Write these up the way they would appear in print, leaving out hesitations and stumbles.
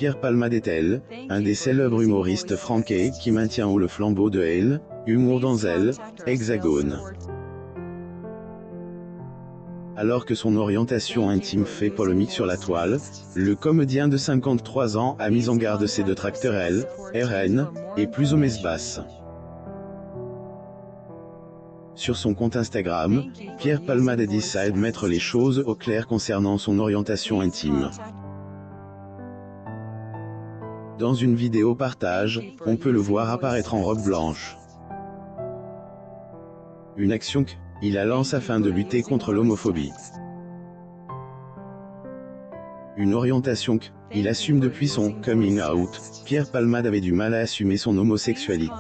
Pierre Palmade est-elle, un des célèbres humoristes français qui maintient haut le flambeau de Elle, Humour dans Elle, Hexagone. Alors que son orientation intime fait polémique sur la toile, le comédien de 53 ans a mis en garde ses détracteurs L, RN, et plus aux messes basses. Sur son compte Instagram, Pierre Palmade décide de mettre les choses au clair concernant son orientation intime. Dans une vidéo partage, on peut le voir apparaître en robe blanche. Une action qu'il lance afin de lutter contre l'homophobie. Une orientation qu'il assume depuis son « coming out ». Pierre Palmade avait du mal à assumer son homosexualité.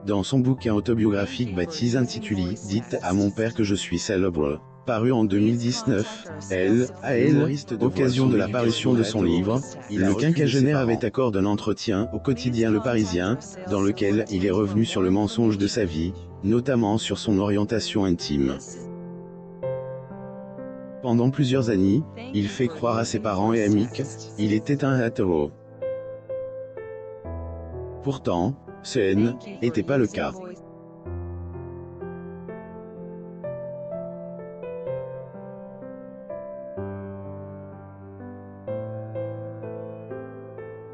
Dans son bouquin autobiographique baptisé intitulé « Dites à mon père que je suis célèbre », paru en 2019, à l'occasion de la parution de son livre, le quinquagénaire avait accordé un entretien au quotidien Le Parisien, dans lequel il est revenu sur le mensonge de sa vie, notamment sur son orientation intime. Pendant plusieurs années, il fait croire à ses parents et amis qu'il était un hétéro. Pourtant, ce n'était pas le cas.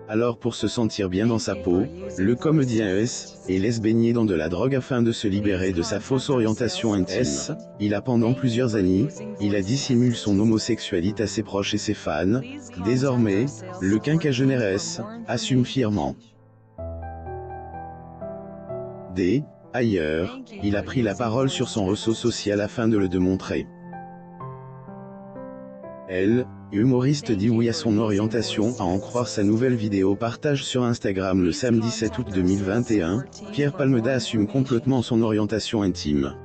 Alors pour se sentir bien dans sa peau, le comédien laisse baigner dans de la drogue afin de se libérer de sa fausse orientation intime. Il a pendant plusieurs années, il a dissimulé son homosexualité à ses proches et ses fans. Désormais, le quinquagénaire assume fièrement. Ailleurs, il a pris la parole sur son réseau social afin de le démontrer. Elle, humoriste, dit oui à son orientation, à en croire sa nouvelle vidéo partage sur Instagram le samedi 7 août 2021, Pierre Palmade assume complètement son orientation intime.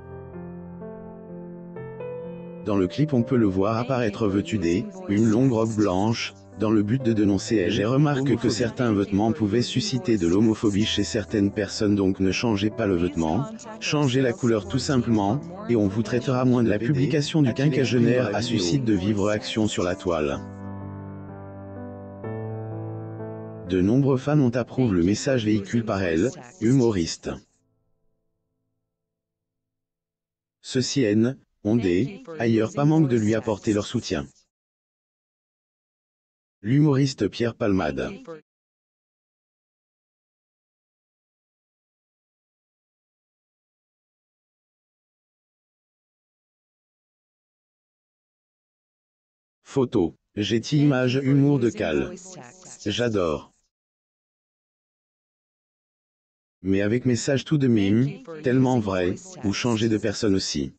Dans le clip on peut le voir apparaître vêtu une longue robe blanche, dans le but de dénoncer elle. J'ai remarqué que certains vêtements pouvaient susciter de l'homophobie chez certaines personnes, donc ne changez pas le vêtement, changez la couleur tout simplement, et on vous traitera moins de la publication du quinquagénaire à suscite de vives réactions sur la toile. De nombreux fans ont approuvé le message véhiculé par elle, humoriste. Ceux-ci ont ailleurs pas manque de lui apporter leur soutien. L'humoriste Pierre Palmade. Photo. Getty Images Humour de Cal. J'adore. Mais avec message tout de mime, tellement vrai, ou changer de personne aussi.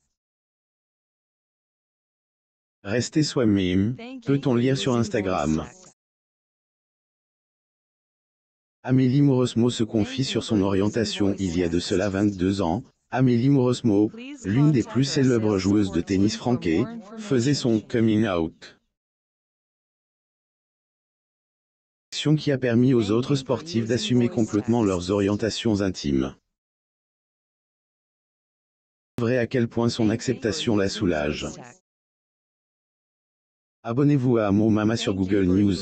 Restez soi-même, peut-on lire sur Instagram. Amélie Mauresmo se confie sur son orientation il y a de cela 22 ans. Amélie Mauresmo, l'une des plus célèbres joueuses de tennis français, faisait son coming out. Action qui a permis aux autres sportifs d'assumer complètement leurs orientations intimes. Vrai à quel point son acceptation la soulage. Abonnez-vous à Mo Mama sur Google News.